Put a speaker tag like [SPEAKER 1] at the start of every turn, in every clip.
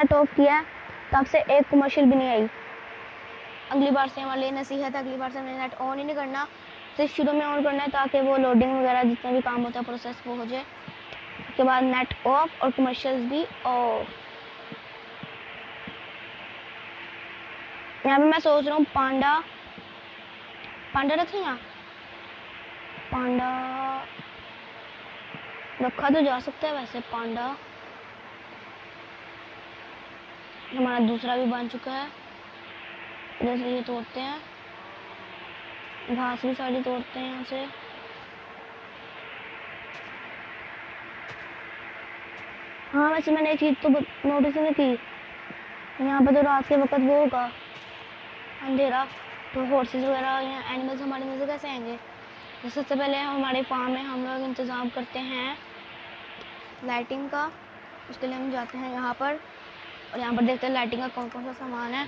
[SPEAKER 1] Net of किया है तब से एक कमर्शियल भी नहीं आई। अगली बार से हमारे लिए नसीहत है, अगली बार से हमें नेट ऑन ही नहीं करना, सिर्फ शुरू में ऑन करना है ताकि वो लोडिंग वगैरह जितना भी काम होता है प्रोसेस वो हो जाए। उसके बाद नेट ऑफ और कमर्शियल्स भी ऑफ। यहाँ पे मैं सोच रहा हूँ पांडा रखें यहाँ, पांडा रखा तो जा सकता है वैसे। पांडा हमारा दूसरा भी बन चुका है। इधर से ये तोड़ते हैं, घास भी सारी तोड़ते हैं यहाँ से। हाँ वैसे मैंने एक चीज़ तो नोटिस नहीं की, यहाँ पे तो रात के वक्त वो होगा अंधेरा, तो हॉर्सेस वगैरह या एनिमल्स हमारे नजर कैसे आएंगे। तो सबसे पहले हमारे फार्म में हम लोग इंतज़ाम करते हैं लाइटिंग का। उसके लिए हम जाते हैं यहाँ पर और यहाँ पर देखते हैं लाइटिंग का कौन कौन सा सामान है।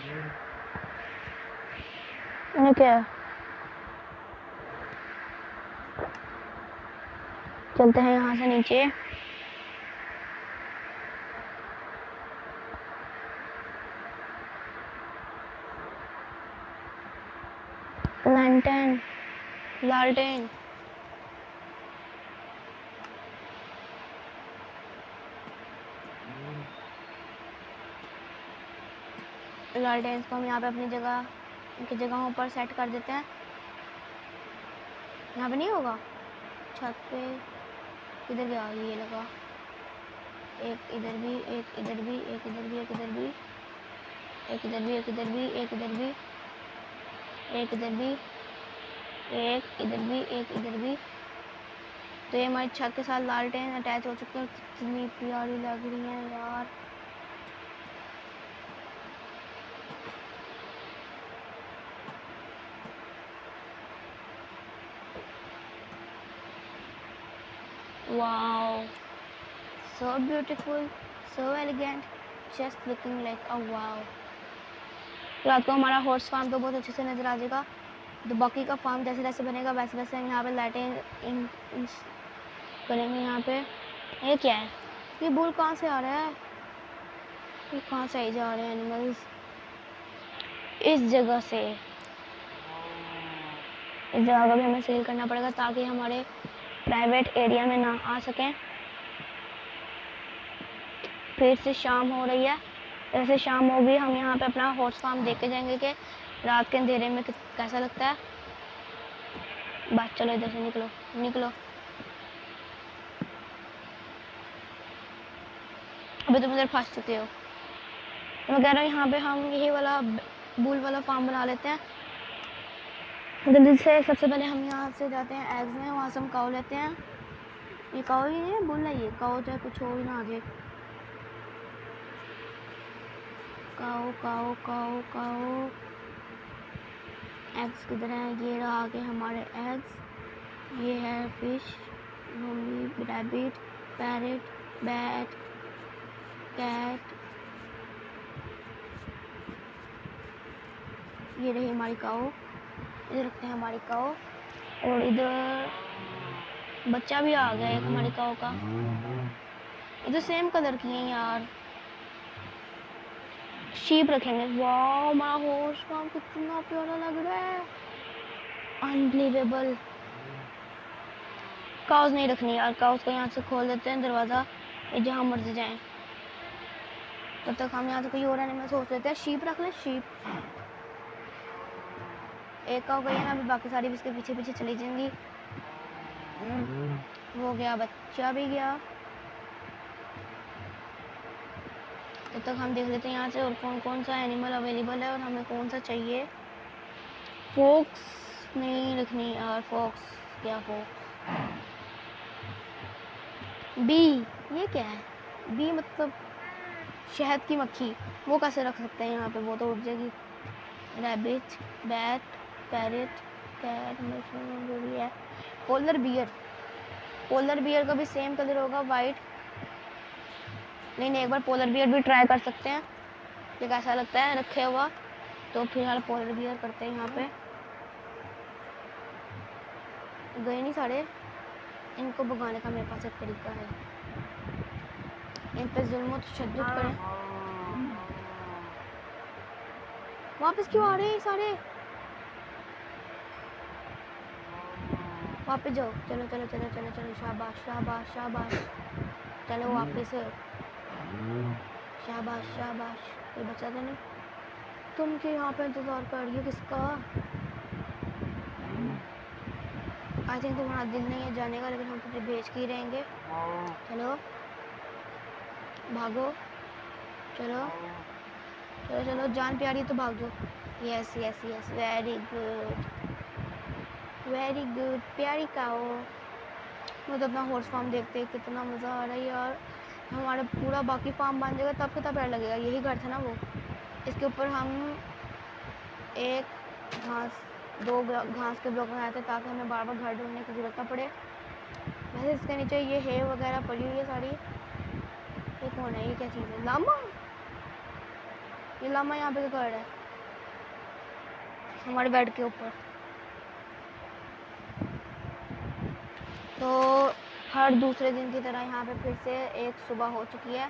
[SPEAKER 1] ये क्या है? चलते हैं यहाँ से नीचे। लालटेन लालटेन लालटेन्स को हम यहाँ पे अपनी जगह उनकी जगहों पर सेट कर देते हैं। यहाँ पे नहीं होगा, छत पे किधर गया? ये लगा, एक इधर भी, एक इधर भी, एक इधर भी, एक इधर भी, एक इधर भी, एक इधर भी, एक इधर भी, एक इधर भी, एक इधर भी, एक इधर भी। तो ये हमारी छत के साथ लालटेन अटैच हो चुके हैं। कितनी प्यारी लग रही है यार। Wow, so beautiful, so elegant, just looking like a wow। रात को हमारा हॉर्स फार्म तो बहुत अच्छे से नज़र आ जाएगा। तो बाकी का फार्म जैसे जैसे बनेगा वैसे वैसे हम यहाँ पे लाइटें करेंगे। यहाँ पे ये क्या है? ये बुल कहाँ से आ रहा है? ये कहाँ से आई जा रहे हैं एनिमल्स? इस जगह से, इस जगह का भी हमें सेल करना पड़ेगा ताकि हमारे प्राइवेट एरिया में ना आ सकें। फिर से शाम हो रही है, जैसे शाम होगी हम यहाँ पे अपना हॉर्स फार्म देख के जाएंगे कि रात के अंधेरे में कैसा लगता है। बस चलो इधर से निकलो निकलो। अभी तुम इधर फंस चुके हो। मैं कह रहा हूँ यहाँ पे हम यही वाला बुल वाला फार्म बना लेते हैं। जल्दी से सबसे पहले हम यहाँ से जाते हैं एग्स में, वहाँ से हम काऊ लेते हैं। ये काऊ ही है, बुल है ये, काऊ चाहे कुछ हो ही ना आ जाए। काऊ काऊ काऊ काऊ। एग्स किधर हैं? ये रहा आगे हमारे एग्स। ये है fish, rabbit, parrot, bat, cat. ये रही हमारी काऊ, इधर रखते हैं हमारी काऊ। और इधर बच्चा भी आ गया एक हमारी काऊ का। इधर सेम कलर की हैं यार। शीप रखेंगे। वाह हमारा हॉर्स फार्म कितना प्यारा लग रहा है, अनबिलीवेबल। काउस नहीं रखनी यार, काउस को यहाँ से खोल देते हैं दरवाज़ा, ये जहाँ मर्जी जाएं। तब तक हम यहाँ से कोई और एनिमल सोच लेते हैं। शीप रख ले, शीप। एक काऊ गई है ना, अभी बाकी सारी भी इसके पीछे पीछे चली जाएंगी। वो गया, बच्चा भी गया। तब तक हम देख लेते हैं यहाँ से और कौन कौन सा एनिमल अवेलेबल है और हमें कौन सा चाहिए। फॉक्स नहीं रखनी यार, फॉक्स क्या फॉक्स। बी, ये क्या है? बी मतलब शहद की मक्खी, वो कैसे रख सकते हैं यहाँ पे? वो तो उड़ जाएगी। रैबिट, बैट, पैरेट, कैट, जो भी है। पोलर बियर, पोलर बियर का भी सेम कलर होगा, वाइट। नहीं एक बार पोलर बियर भी ट्राई कर सकते हैं कि कैसा लगता है रखे हुआ। तो फिलहाल पोलर बियर करते हैं। यहाँ पे गए नहीं सारे, इनको भगाने का मेरे पास एक तरीका है। इन पे जुल्म तशद्दुद करें। वापस क्यों आ रहे हैं सारे? वापस जाओ, चलो चलो चलो चलो चलो, शाबाश शाबाश शाबाश, चलो वापस, शाबाश शाबाश। कोई बचा तो नहीं? तुम क्यों यहाँ पे इंतजार कर रही हो? किसका? आई थिंक तुम्हारा दिल नहीं है जाने का, लेकिन हम तुझे भेज के ही रहेंगे। चलो भागो, चलो चलो चलो, जान प्यारी तो भाग जाओ। Yes yes yes, very good very good प्यारी काओ। मुझे अपना हॉर्स फार्म देखते हैं, कितना मज़ा आ रहा है यार। हमारा पूरा बाकी फार्म बन जाएगा तब कितना प्यारा लगेगा। यही घर था ना वो, इसके ऊपर हम एक दो घास के ब्लॉक बनाए थे ताकि हमें बार बार घर ढूंढने की ज़रूरत ना पड़े। वैसे इसके नीचे ये है वगैरह पड़ी हुई है सारी। ये कौन है? ये क्या चीज़ है? लामा? ये लामा यहाँ पे क्या कर रहा है हमारे बेड के ऊपर? तो हर दूसरे दिन की तरह यहाँ पे फिर से एक सुबह हो चुकी है।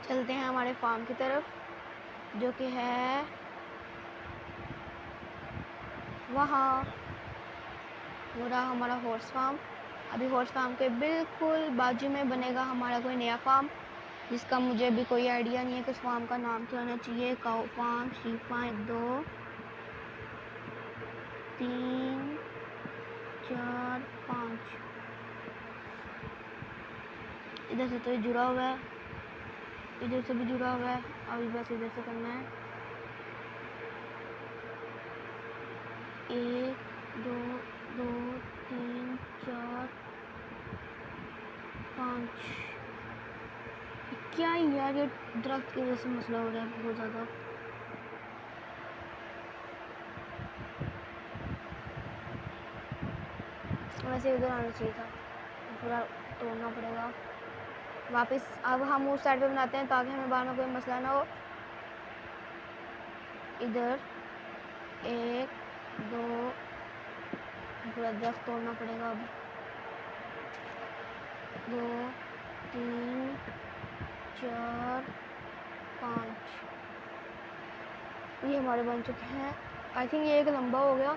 [SPEAKER 1] चलते हैं हमारे फार्म की तरफ, जो कि है वहाँ। वो रहा हमारा हॉर्स फार्म। अभी हॉर्स फार्म के बिल्कुल बाजू में बनेगा हमारा कोई नया फार्म, जिसका मुझे भी कोई आइडिया नहीं है कि उस फार्म का नाम क्या होना चाहिए। Cow farm, sheep farm, 1 2 3 4 5। इधर से तो जुड़ा हुआ है, इधर से भी जुड़ा हुआ है। अभी बस इधर से करना है। 1 2 2 3 4 5। क्या यार, ये दरख्त की वजह से मसला हो रहा है बहुत ज़्यादा। वैसे उधर आना चाहिए था, पूरा तोड़ना पड़ेगा वापस। अब हम उस साइड पे बनाते हैं ताकि हमें बाहर में कोई मसला ना हो। इधर 1 2, पूरा दरख्त तोड़ना पड़ेगा अब। 2 3 4 5। ये हमारे बन चुके हैं। आई थिंक ये एक लंबा हो गया,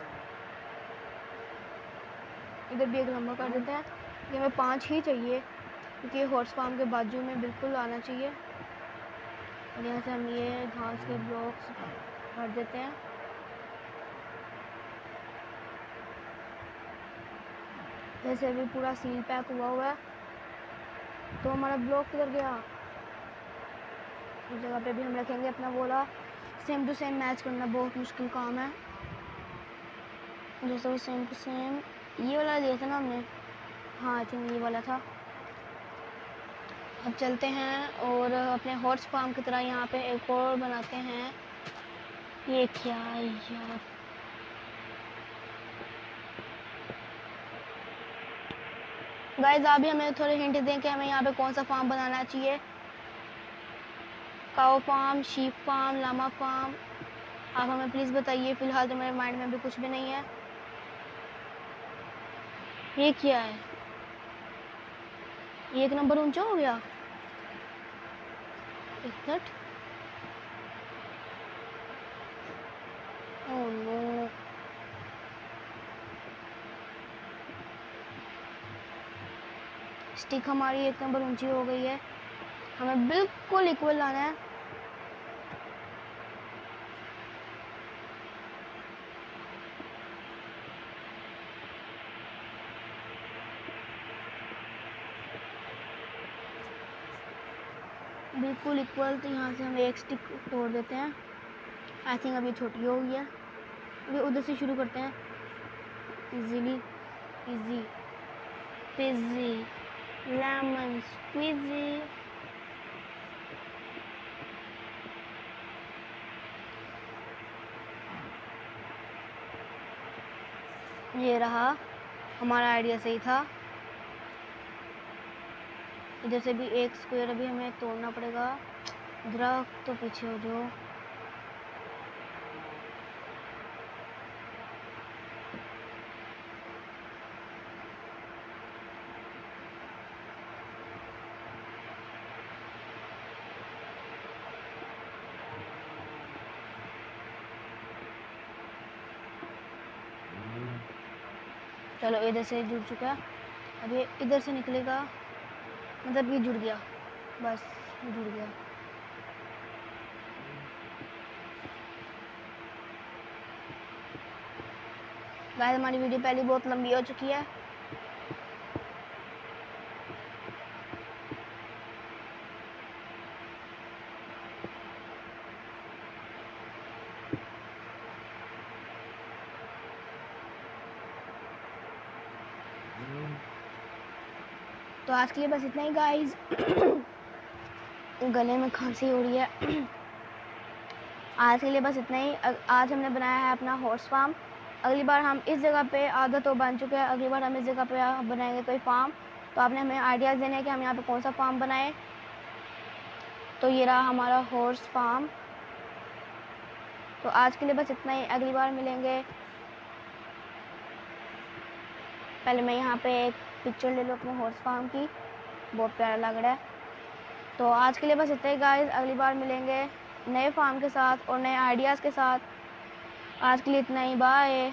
[SPEAKER 1] इधर भी एक लंबा कर देते हैं। ये हमें 5 ही चाहिए क्योंकि हॉर्स फार्म के बाजू में बिल्कुल आना चाहिए। और यहाँ से हम ये घास के ब्लॉक्स भर देते हैं। जैसे अभी पूरा सील पैक हुआ है। तो हमारा ब्लॉक किधर गया? उस जगह पे भी हम रखेंगे अपना बोला। सेम टू सेम मैच करना बहुत मुश्किल काम है। जैसे वो सेम टू सेम ये वाला दिया था ना हमने। हाँ आई थिंक ये वाला था। अब चलते हैं और अपने हॉर्स फार्म की तरह यहाँ पे एक और बनाते हैं। ये क्या यार, गाइस आप भी हमें थोड़े हिंट दें कि हमें यहाँ पे कौन सा फार्म बनाना चाहिए। Cow farm, sheep farm, llama farm, आप हमें प्लीज़ बताइए। फ़िलहाल तो मेरे माइंड में भी कुछ भी नहीं है। ये क्या है? ये 1 नंबर ऊंचा हो गया। 1 मिनट। ओह नो, स्टिक हमारी 1 नंबर ऊंची हो गई है। हमें बिल्कुल इक्वल लाना है। बिल्कुल इक्वल। तो यहाँ से हम एक स्टिक तोड़ देते हैं। आई थिंक अभी छोटी हो गई है। अभी उधर से शुरू करते हैं। Easily easy PG lemon squeezy. ये रहा, हमारा आइडिया सही था। इधर से भी एक स्क्वायर अभी हमें तोड़ना पड़ेगा। दरख्त तो पीछे हो जाओ। चलो इधर से जुड़ चुका है, अब ये इधर से निकलेगा, मतलब ये जुड़ गया, बस जुड़ गया। गाइस हमारी वीडियो पहले बहुत लंबी हो चुकी है। तो आज के लिए बस इतना ही गाइस। गले में खांसी हो रही है। आज के लिए बस इतना ही। आज हमने बनाया है अपना हॉर्स फार्म। अगली बार हम इस जगह पे, आदत तो बन चुके हैं, अगली बार हम इस जगह पे बनाएंगे कोई फार्म। तो आपने हमें आइडियाज़ देने हैं कि हम यहाँ पे कौन सा फार्म बनाएं। तो ये रहा हमारा हॉर्स फार्म। तो आज के लिए बस इतना ही, अगली बार मिलेंगे। पहले मैं यहाँ पे एक पिक्चर ले लूँ अपने हॉर्स फार्म की, बहुत प्यारा लग रहा है। तो आज के लिए बस इतना ही गाइस, अगली बार मिलेंगे नए फार्म के साथ और नए आइडियाज़ के साथ। आज के लिए इतना ही, बाय।